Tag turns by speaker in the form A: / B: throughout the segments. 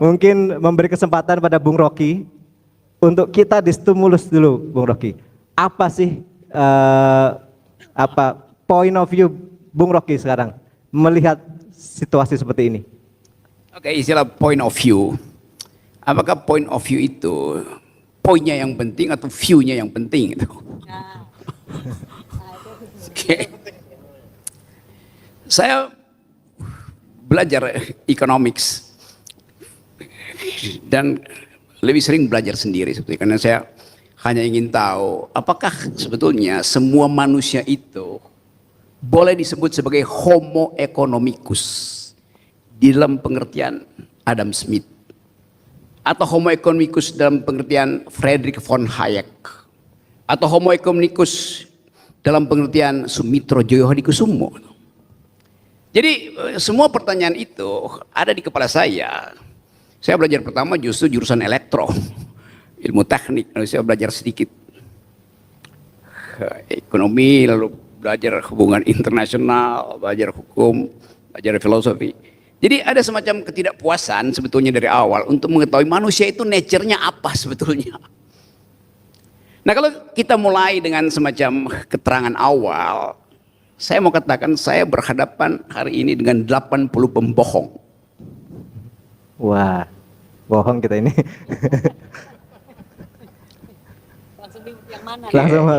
A: mungkin memberi kesempatan pada Bung Rocky untuk kita distimulus dulu, Bung Rocky. Apa sih point of view Bung Rocky sekarang melihat situasi seperti ini?
B: Oke, istilah point of view. Apakah point of view itu poinnya yang penting atau view-nya yang penting itu? Oke. Saya belajar economics dan lebih sering belajar sendiri sebetulnya, karena saya hanya ingin tahu apakah sebetulnya semua manusia itu boleh disebut sebagai homo economicus di dalam pengertian Adam Smith, atau homo economicus dalam pengertian Friedrich von Hayek, atau homo economicus dalam pengertian Sumitro Joyohadikusumo. Jadi semua pertanyaan itu ada di kepala saya. Saya belajar pertama justru jurusan elektro, ilmu teknik. Lalu saya belajar sedikit ekonomi, lalu belajar hubungan internasional, belajar hukum, belajar filosofi. Jadi ada semacam ketidakpuasan sebetulnya dari awal untuk mengetahui manusia itu nature-nya apa sebetulnya. Nah, kalau kita mulai dengan semacam keterangan awal, saya mau katakan saya berhadapan hari ini dengan 80 pembohong.
A: Wah, bohong kita ini.
C: Langsung yang mana?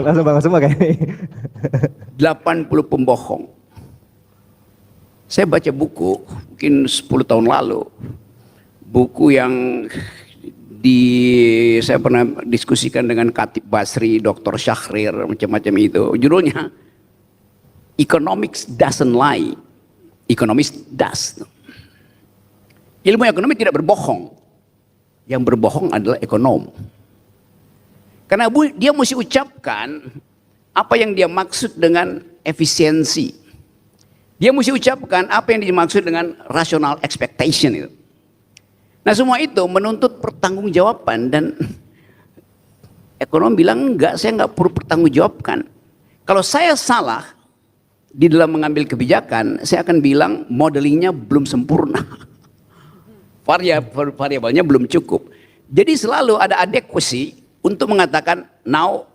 A: Langsung bangun semua kayak ini.
B: 80 pembohong. Saya baca buku mungkin 10 tahun lalu. Buku yang saya pernah diskusikan dengan Khatib Basri, Dr. Syahrir, macam-macam itu. Judulnya Economics Doesn't Lie, Economics Does. Ilmu ekonomi tidak berbohong. Yang berbohong adalah ekonom. Karena dia mesti ucapkan apa yang dia maksud dengan efisiensi. Dia mesti ucapkan apa yang dimaksud dengan rational expectation itu. Nah, semua itu menuntut pertanggungjawaban, dan ekonom bilang enggak, saya enggak perlu pertanggungjawabkan. Kalau saya salah di dalam mengambil kebijakan, saya akan bilang modelingnya belum sempurna. Variabelnya belum cukup. Jadi selalu ada adequacy untuk mengatakan, now,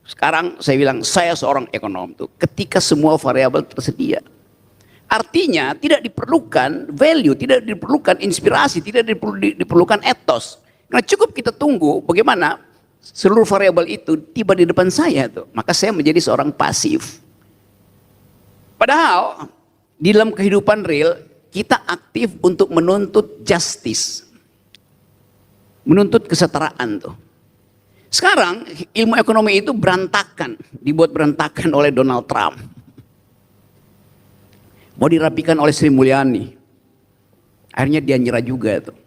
B: sekarang saya bilang saya seorang ekonom tuh ketika semua variabel tersedia. Artinya tidak diperlukan value, tidak diperlukan inspirasi, tidak diperlukan etos. Karena cukup kita tunggu bagaimana seluruh variabel itu tiba di depan saya tuh. Maka saya menjadi seorang pasif. Padahal di dalam kehidupan real kita aktif untuk menuntut justice, menuntut kesetaraan tuh. Sekarang ilmu ekonomi itu berantakan, dibuat berantakan oleh Donald Trump. Mau dirapikan oleh Sri Mulyani. Akhirnya dia nyerah juga tuh.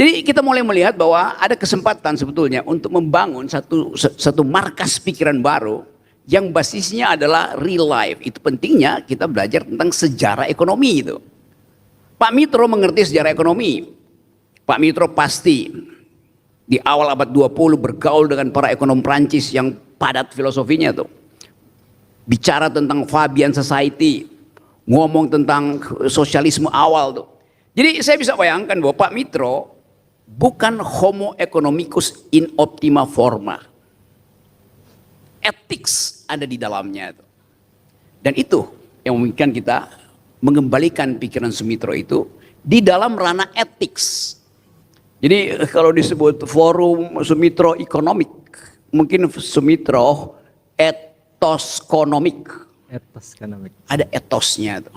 B: Jadi kita mulai melihat bahwa ada kesempatan sebetulnya untuk membangun satu markas pikiran baru yang basisnya adalah real life. Itu pentingnya kita belajar tentang sejarah ekonomi itu. Pak Mitro mengerti sejarah ekonomi. Pak Mitro pasti di awal abad 20 bergaul dengan para ekonom Prancis yang padat filosofinya tuh. Bicara tentang Fabian Society, ngomong tentang sosialisme awal tuh. Jadi saya bisa bayangkan bahwa Pak Mitro bukan homo economicus in optima forma. Ethics ada di dalamnya tuh. Dan itu yang memungkinkan kita mengembalikan pikiran Sumitro itu di dalam ranah ethics. Jadi kalau disebut forum Sumitro ekonomik, mungkin Sumitro etoskonomik.
A: Etos ekonomik.
B: Ada etosnya tuh.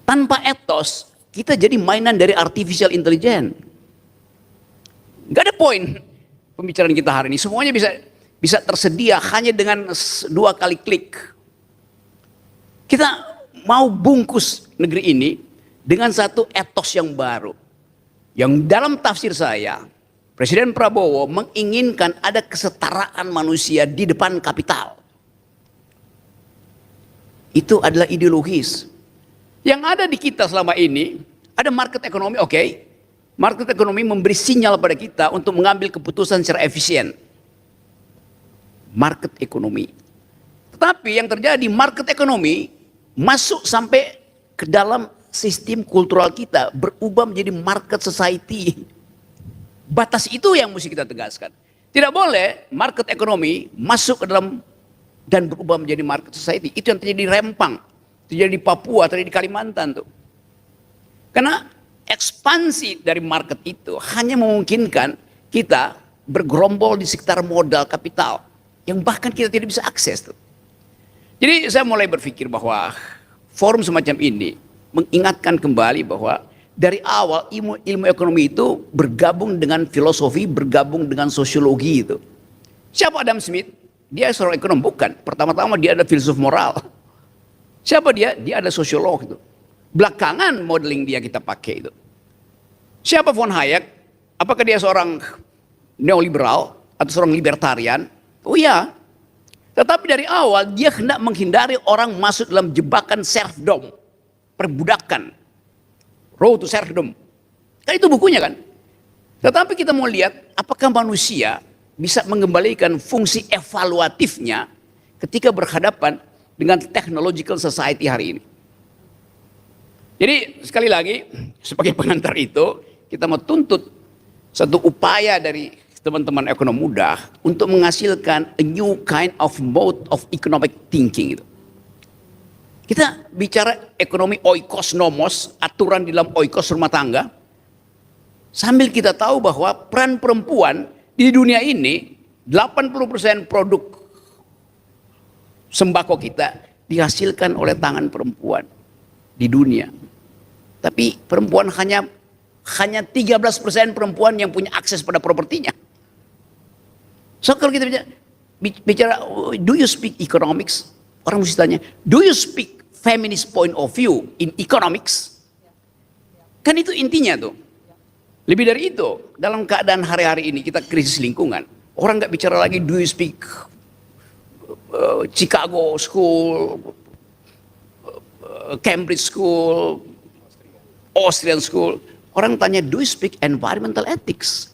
B: Tanpa etos, kita jadi mainan dari artificial intelligence. Gak ada poin pembicaraan kita hari ini. Semuanya bisa tersedia hanya dengan 2 kali klik. Kita mau bungkus negeri ini dengan satu etos yang baru. Yang dalam tafsir saya, Presiden Prabowo menginginkan ada kesetaraan manusia di depan kapital. Itu adalah ideologis. Yang ada di kita selama ini, ada market ekonomi, oke. Market ekonomi memberi sinyal pada kita untuk mengambil keputusan secara efisien. Market ekonomi. Tetapi yang terjadi, market ekonomi masuk sampai ke dalam sistem kultural kita berubah menjadi market society. Batas itu yang mesti kita tegaskan. Tidak boleh market ekonomi masuk ke dalam dan berubah menjadi market society. Itu yang terjadi di Rempang, terjadi di Papua, terjadi di Kalimantan tuh. Karena ekspansi dari market itu hanya memungkinkan kita bergerombol di sekitar modal kapital yang bahkan kita tidak bisa akses tuh. Jadi saya mulai berpikir bahwa forum semacam ini mengingatkan kembali bahwa dari awal ilmu ekonomi itu bergabung dengan filosofi, bergabung dengan sosiologi itu. Siapa Adam Smith? Dia seorang ekonom, bukan. Pertama-tama dia ada filsuf moral. Siapa dia? Dia ada sosiolog itu. Belakangan modeling dia kita pakai itu. Siapa von Hayek? Apakah dia seorang neoliberal atau seorang libertarian? Oh iya. Tetapi dari awal dia hendak menghindari orang masuk dalam jebakan serfdom, perbudakan. Road to Serfdom. Kan itu bukunya kan. Tetapi kita mau lihat apakah manusia bisa mengembalikan fungsi evaluatifnya ketika berhadapan dengan technological society hari ini. Jadi sekali lagi sebagai pengantar itu kita mau tuntut satu upaya dari teman-teman ekonom muda untuk menghasilkan a new kind of mode of economic thinking itu. Kita bicara ekonomi oikos nomos, aturan di dalam oikos rumah tangga, sambil kita tahu bahwa peran perempuan di dunia ini 80% produk sembako kita dihasilkan oleh tangan perempuan di dunia. Tapi perempuan hanya 13% perempuan yang punya akses pada propertinya. So kalau kita bicara do you speak economics? Orang mesti tanya, do you speak feminist point of view in economics? Kan itu intinya tuh. Lebih dari itu, dalam keadaan hari-hari ini kita krisis lingkungan. Orang nggak bicara lagi do you speak Chicago School, Cambridge School, Austrian School. Orang tanya do you speak environmental ethics?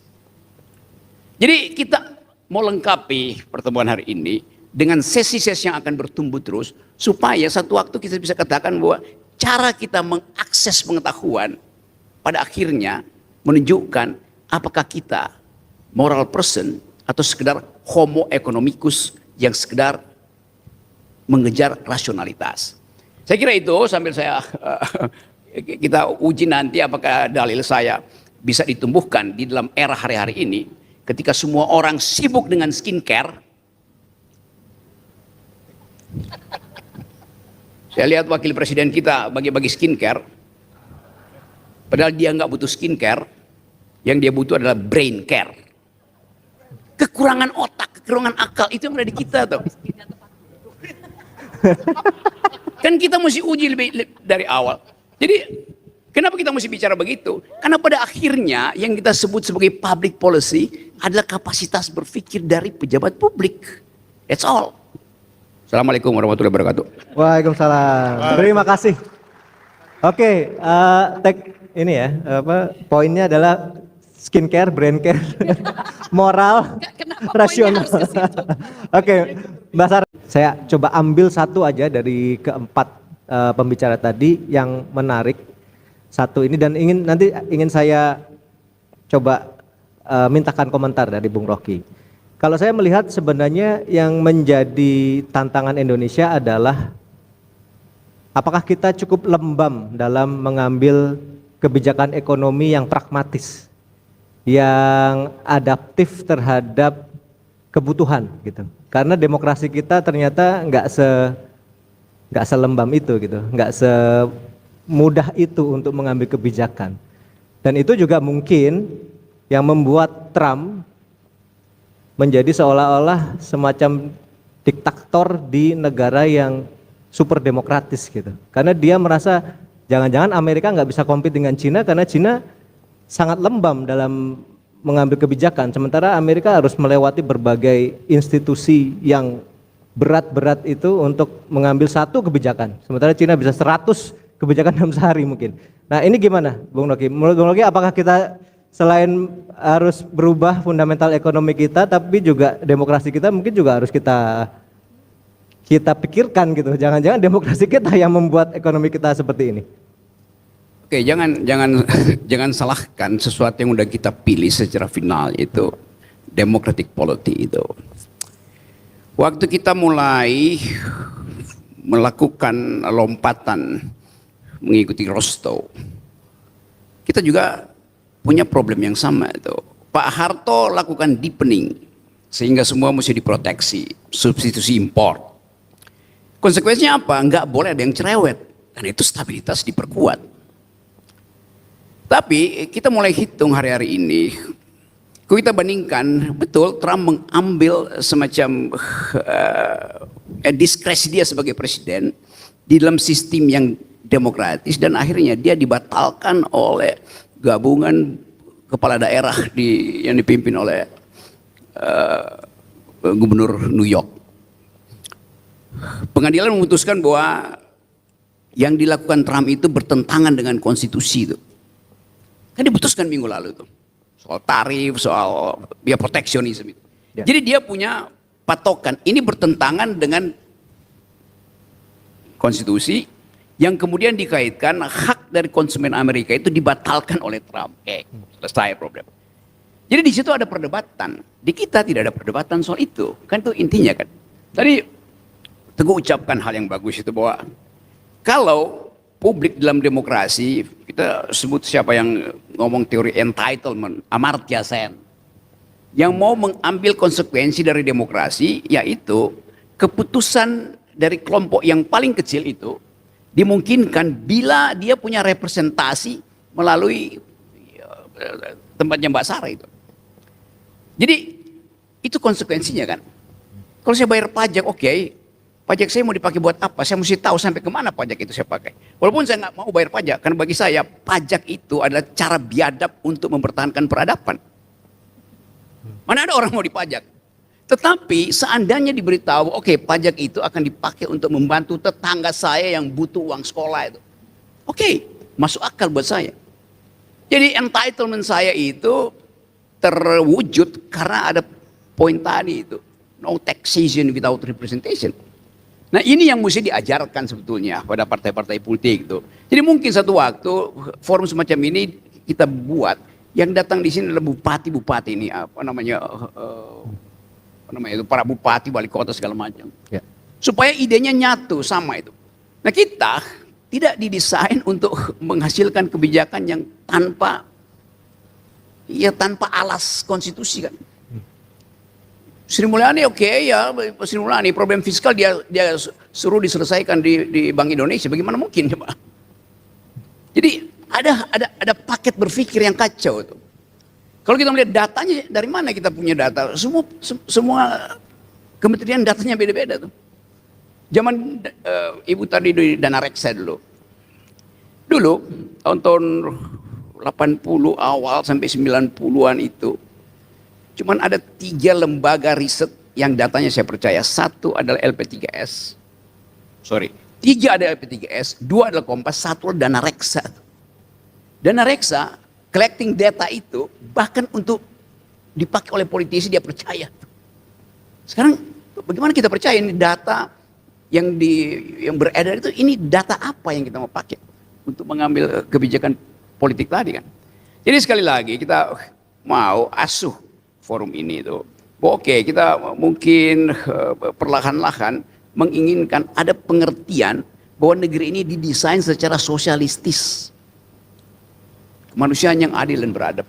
B: Jadi kita mau lengkapi pertemuan hari ini dengan sesi-sesi yang akan bertumbuh terus, supaya satu waktu kita bisa katakan bahwa cara kita mengakses pengetahuan pada akhirnya menunjukkan apakah kita moral person atau sekedar homo economicus yang sekedar mengejar rasionalitas. Saya kira itu sambil kita uji nanti apakah dalil saya bisa ditumbuhkan di dalam era hari-hari ini ketika semua orang sibuk dengan skincare. Saya lihat wakil presiden kita bagi-bagi skincare, padahal dia nggak butuh skincare, yang dia butuh adalah brain care. Kekurangan otak, kekurangan akal itu yang ada di kita tuh. Kan kita mesti uji lebih dari awal. Jadi kenapa kita mesti bicara begitu? Karena pada akhirnya yang kita sebut sebagai public policy adalah kapasitas berpikir dari pejabat publik. That's all. Assalamualaikum warahmatullahi wabarakatuh.
A: Waalaikumsalam. Terima kasih. Oke, ini ya, poinnya adalah skincare, brain care, moral, rasional. Oke, Mbak Sarah, saya coba ambil satu aja dari keempat pembicara tadi yang menarik. Satu ini dan ingin saya coba mintakan komentar dari Bung Rocky. Kalau saya melihat sebenarnya yang menjadi tantangan Indonesia adalah apakah kita cukup lembam dalam mengambil kebijakan ekonomi yang pragmatis, yang adaptif terhadap kebutuhan gitu. Karena demokrasi kita ternyata nggak selembam itu gitu, nggak semudah itu untuk mengambil kebijakan. Dan itu juga mungkin yang membuat Trump menjadi seolah-olah semacam diktator di negara yang super demokratis gitu. Karena dia merasa jangan-jangan Amerika nggak bisa compete dengan Cina karena Cina sangat lembam dalam mengambil kebijakan. Sementara Amerika harus melewati berbagai institusi yang berat-berat itu untuk mengambil satu kebijakan. Sementara Cina bisa 100 kebijakan dalam sehari mungkin. Nah ini gimana Bung Rocky? Menurut Bung Rocky apakah kita selain harus berubah fundamental ekonomi kita, tapi juga demokrasi kita mungkin juga harus kita pikirkan gitu. Jangan-jangan demokrasi kita yang membuat ekonomi kita seperti ini.
B: Oke, jangan salahkan sesuatu yang udah kita pilih secara final, itu democratic polity itu. Waktu kita mulai melakukan lompatan mengikuti Rostow, kita juga punya problem yang sama itu. Pak Harto lakukan deepening sehingga semua mesti diproteksi, substitusi impor. Konsekuensinya apa? Nggak boleh ada yang cerewet, dan itu stabilitas diperkuat. Tapi kita mulai hitung hari-hari ini, kalau kita bandingkan, betul Trump mengambil semacam diskresi dia sebagai presiden di dalam sistem yang demokratis, dan akhirnya dia dibatalkan oleh gabungan kepala daerah yang dipimpin oleh gubernur New York. Pengadilan memutuskan bahwa yang dilakukan Trump itu bertentangan dengan konstitusi itu. Kan diputuskan minggu lalu tuh. Soal tarif, soal biaya proteksionisme itu. Ya. Jadi dia punya patokan, ini bertentangan dengan konstitusi yang kemudian dikaitkan hak dari konsumen Amerika itu dibatalkan oleh Trump. Selesai problem. Jadi di situ ada perdebatan. Di kita tidak ada perdebatan soal itu. Kan itu intinya kan. Tadi Teguh ucapkan hal yang bagus itu, bahwa kalau publik dalam demokrasi, kita sebut siapa yang ngomong teori entitlement, Amartya Sen, yang mau mengambil konsekuensi dari demokrasi, yaitu keputusan dari kelompok yang paling kecil itu dimungkinkan bila dia punya representasi melalui tempatnya Mbak Sarah itu. Jadi itu konsekuensinya kan. Kalau saya bayar pajak, oke, pajak saya mau dipakai buat apa? Saya mesti tahu sampai kemana pajak itu saya pakai. Walaupun saya nggak mau bayar pajak, karena bagi saya pajak itu adalah cara biadab untuk mempertahankan peradaban. Mana ada orang mau dipajak? Tetapi seandainya diberitahu, oke, pajak itu akan dipakai untuk membantu tetangga saya yang butuh uang sekolah itu. Oke, masuk akal buat saya. Jadi entitlement saya itu terwujud karena ada poin tadi itu. No taxation without representation. Nah ini yang mesti diajarkan sebetulnya pada partai-partai politik itu. Jadi mungkin satu waktu forum semacam ini kita buat, yang datang di sini adalah bupati-bupati ini, itu para bupati, wali kota segala macam. Ya. Supaya idenya nyatu sama itu. Nah kita tidak didesain untuk menghasilkan kebijakan yang tanpa alas konstitusi kan. Sri Mulyani oke, ya Sri Mulyani problem fiskal dia suruh diselesaikan di Bank Indonesia, bagaimana mungkin coba? Jadi ada paket berpikir yang kacau itu. Kalau kita melihat datanya, dari mana kita punya data? Semua kementerian datanya beda-beda tuh. Zaman ibu tadi di dana reksa dulu tahun 80 awal sampai 90-an itu. Cuman ada 3 lembaga riset yang datanya saya percaya. 1 adalah LP3S. 3 ada LP3S, 2 adalah Kompas, 1 adalah Dana Reksa. Dana Reksa collecting data itu bahkan untuk dipakai oleh politisi dia percaya. Sekarang bagaimana kita percaya ini data yang beredar itu, ini data apa yang kita mau pakai untuk mengambil kebijakan politik tadi kan. Jadi sekali lagi kita mau asuh forum ini itu. Oke, kita mungkin perlahan-lahan menginginkan ada pengertian bahwa negeri ini didesain secara sosialistis. Kemanusiaan yang adil dan beradab.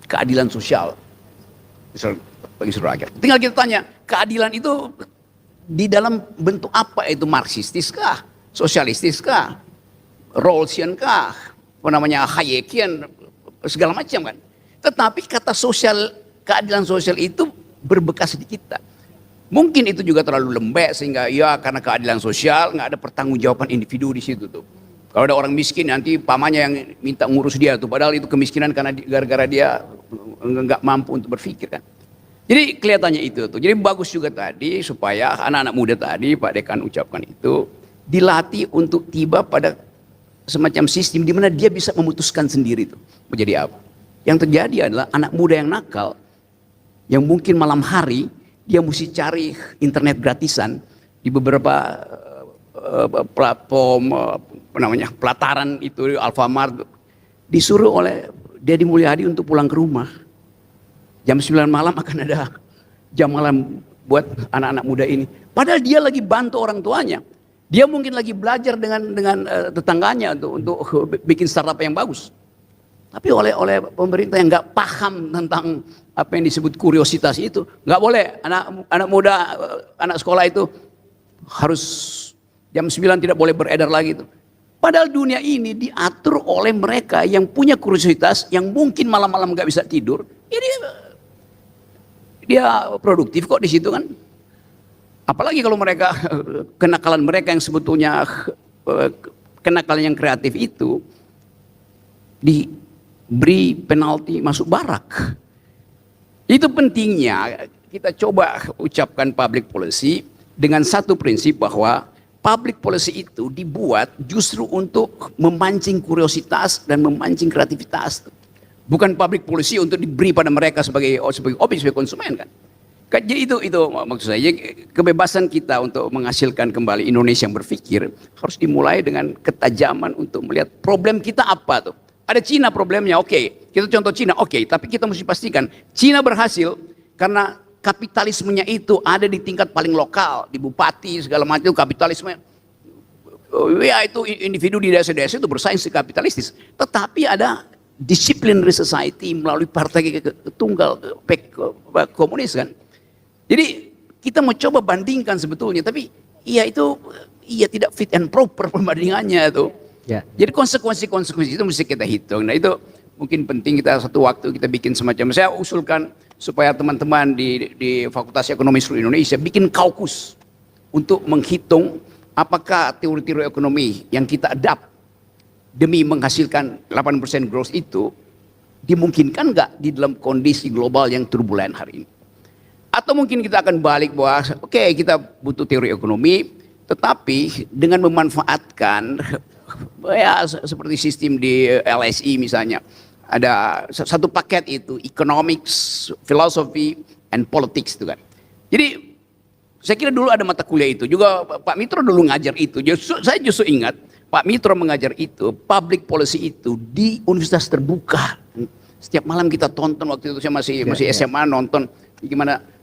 B: Keadilan sosial bagi seluruh rakyat. Tinggal kita tanya, keadilan itu di dalam bentuk apa itu? Marxistis kah? Sosialistis kah? Rawlsian kah? Hayekian, segala macam kan. Tetapi kata sosial, keadilan sosial itu berbekas di kita. Mungkin itu juga terlalu lembek sehingga ya karena keadilan sosial nggak ada pertanggungjawaban individu di situ tuh. Kalau ada orang miskin nanti pamannya yang minta ngurus dia tuh, padahal itu kemiskinan karena gara-gara dia nggak mampu untuk berpikir kan. Jadi kelihatannya itu tuh. Jadi bagus juga tadi supaya anak-anak muda tadi Pak Dekan ucapkan itu dilatih untuk tiba pada semacam sistem di mana dia bisa memutuskan sendiri tuh menjadi apa. Yang terjadi adalah anak muda yang nakal, yang mungkin malam hari dia mesti cari internet gratisan di beberapa platform apa namanya pelataran itu Alfamart, disuruh oleh Deddy Mulyadi untuk pulang ke rumah. Jam 9 malam akan ada jam malam buat anak-anak muda ini. Padahal dia lagi bantu orang tuanya. Dia mungkin lagi belajar dengan tetangganya untuk bikin startup yang bagus. Tapi oleh pemerintah yang nggak paham tentang apa yang disebut kuriositas itu, nggak boleh anak muda, anak sekolah itu harus jam 9 tidak boleh beredar lagi itu. Padahal dunia ini diatur oleh mereka yang punya kuriositas, yang mungkin malam-malam nggak bisa tidur. Ini dia produktif kok di situ kan. Apalagi kalau mereka kenakalan mereka yang sebetulnya kenakalan yang kreatif itu diberi penalti masuk barak. Itu pentingnya kita coba ucapkan public policy dengan satu prinsip bahwa public policy itu dibuat justru untuk memancing kuriositas dan memancing kreativitas. Bukan public policy untuk diberi pada mereka sebagai objek, sebagai konsumen kan. Jadi itu maksud saya, kebebasan kita untuk menghasilkan kembali Indonesia yang berpikir harus dimulai dengan ketajaman untuk melihat problem kita apa tuh. Ada Cina problemnya, oke. Kita contoh Cina, oke. Tapi kita mesti pastikan Cina berhasil karena kapitalismenya itu ada di tingkat paling lokal, di bupati segala macam kapitalisme. Ya itu individu di desa-desa itu bersaing kapitalistis. Tetapi ada disciplinary society melalui partai tunggal komunis kan. Jadi kita mau coba bandingkan sebetulnya, tapi iya tidak fit and proper perbandingannya itu.
A: Ya.
B: Jadi konsekuensi itu mesti kita hitung. Nah itu mungkin penting kita satu waktu kita bikin semacam, saya usulkan supaya teman-teman di Fakultas Ekonomi seluruh Indonesia bikin kaukus untuk menghitung apakah teori-teori ekonomi yang kita adapt demi menghasilkan 8% growth itu dimungkinkan nggak di dalam kondisi global yang turbulen hari ini. Atau mungkin kita akan balik bahwa oke, kita butuh teori ekonomi, tetapi dengan memanfaatkan ya seperti sistem di LSI misalnya, ada satu paket itu economics, philosophy, and politics itu kan. Jadi saya kira dulu ada mata kuliah itu juga, Pak Mitro dulu ngajar itu. Saya justru ingat Pak Mitro mengajar itu, public policy itu di universitas terbuka. Setiap malam kita tonton, waktu itu saya masih SMA nonton gimana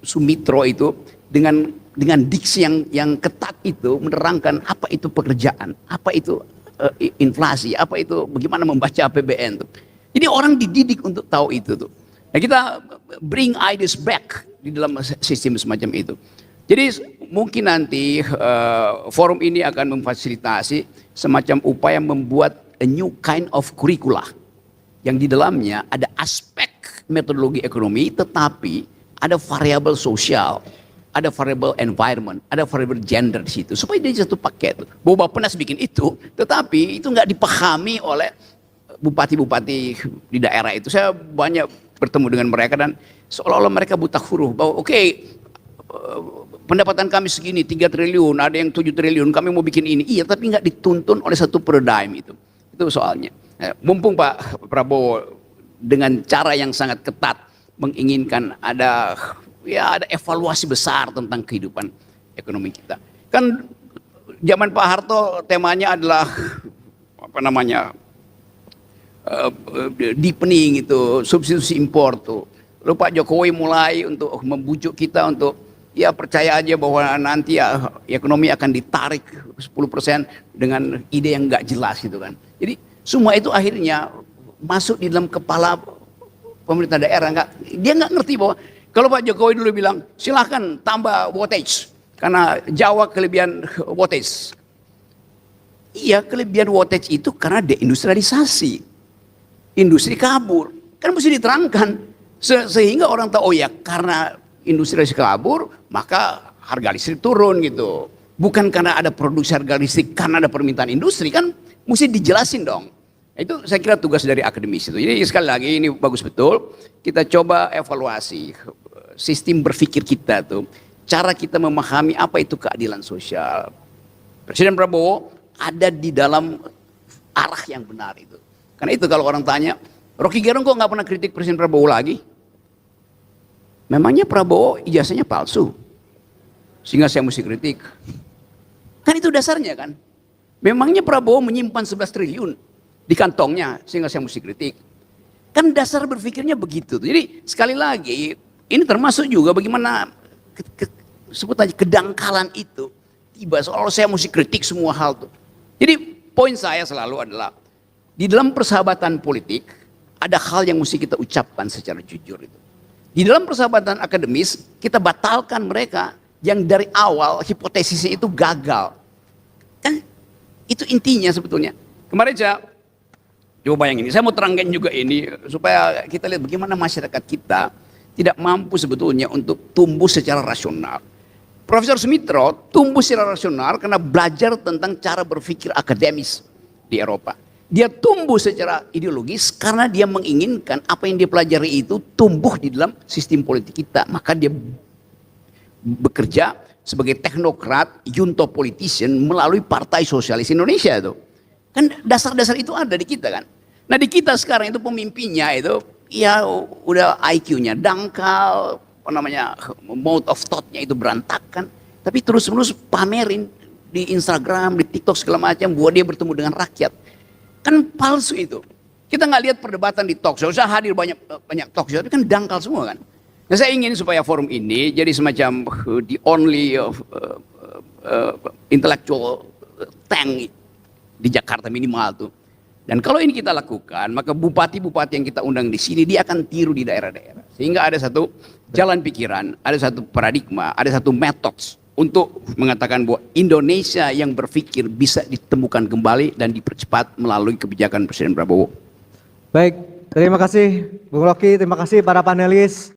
B: Sumitro itu dengan diksi yang ketat itu menerangkan apa itu pekerjaan, apa itu inflasi, apa itu bagaimana membaca APBN tuh. Jadi orang dididik untuk tahu itu tuh. Nah kita bring ideas back di dalam sistem semacam itu. Jadi mungkin nanti forum ini akan memfasilitasi semacam upaya membuat a new kind of curricula yang di dalamnya ada aspek metodologi ekonomi, tetapi ada variabel sosial, ada variabel environment, ada variabel gender di situ, supaya dia satu paket. Bahwa Bappenas bikin itu, tetapi itu nggak dipahami oleh bupati-bupati di daerah itu. Saya banyak bertemu dengan mereka dan seolah-olah mereka buta huruf bahwa oke, pendapatan kami segini 3 triliun, ada yang 7 triliun, kami mau bikin ini. Iya, tapi nggak dituntun oleh satu paradigm itu. Itu soalnya. Mumpung Pak Prabowo dengan cara yang sangat ketat menginginkan ada evaluasi besar tentang kehidupan ekonomi kita. Kan zaman Pak Harto temanya adalah apa namanya deepening itu, substitusi impor tuh. Lalu Pak Jokowi mulai untuk membujuk kita untuk ya percaya aja bahwa nanti ya ekonomi akan ditarik 10% dengan ide yang nggak jelas gitu kan. Jadi semua itu akhirnya masuk di dalam kepala pemerintah daerah, dia nggak ngerti bahwa kalau Pak Jokowi dulu bilang silahkan tambah wattage karena Jawa kelebihan wattage. Iya, kelebihan wattage itu karena deindustrialisasi, industri kabur, kan mesti diterangkan sehingga orang tahu oh ya karena industrialisasi kabur maka harga listrik turun gitu. Bukan karena ada produksi harga listrik, karena ada permintaan industri, kan mesti dijelasin dong. Itu saya kira tugas dari akademis itu. Jadi sekali lagi ini bagus betul. Kita coba evaluasi sistem berpikir kita tuh. Cara kita memahami apa itu keadilan sosial. Presiden Prabowo ada di dalam arah yang benar itu. Karena itu kalau orang tanya, Rocky Gerung kok nggak pernah kritik Presiden Prabowo lagi? Memangnya Prabowo ijazahnya palsu? Sehingga saya mesti kritik. Kan itu dasarnya kan. Memangnya Prabowo menyimpan 11 triliun di kantongnya sehingga saya mesti kritik. Kan dasar berpikirnya begitu. Jadi sekali lagi ini termasuk juga bagaimana sebut aja kedangkalan itu tiba seolah saya mesti kritik semua hal tuh. Jadi poin saya selalu adalah di dalam persahabatan politik ada hal yang mesti kita ucapkan secara jujur itu. Di dalam persahabatan akademis kita batalkan mereka yang dari awal hipotesisnya itu gagal. Kan itu intinya sebetulnya. Kemarin saya coba bayangin, saya mau terangkan juga ini supaya kita lihat bagaimana masyarakat kita tidak mampu sebetulnya untuk tumbuh secara rasional. Profesor Sumitro tumbuh secara rasional karena belajar tentang cara berpikir akademis di Eropa. Dia tumbuh secara ideologis karena dia menginginkan apa yang dia pelajari itu tumbuh di dalam sistem politik kita. Maka dia bekerja sebagai teknokrat, junto politician melalui Partai Sosialis Indonesia itu. Kan dasar-dasar itu ada di kita kan. Nah di kita sekarang itu pemimpinnya itu ya udah IQ-nya dangkal, apa namanya, mode of thought-nya itu berantakan. Tapi terus-menerus pamerin di Instagram, di TikTok segala macam bahwa dia bertemu dengan rakyat. Kan palsu itu. Kita nggak lihat perdebatan di talk show. Saya hadir banyak talk show, tapi kan dangkal semua kan. Nah saya ingin supaya forum ini jadi semacam the only intellectual tank di Jakarta minimal tuh. Dan kalau ini kita lakukan, maka bupati-bupati yang kita undang di sini dia akan tiru di daerah-daerah. Sehingga ada satu jalan pikiran, ada satu paradigma, ada satu metode untuk mengatakan bahwa Indonesia yang berpikir bisa ditemukan kembali dan dipercepat melalui kebijakan Presiden Prabowo.
A: Baik, terima kasih Bung Rocky, terima kasih para panelis.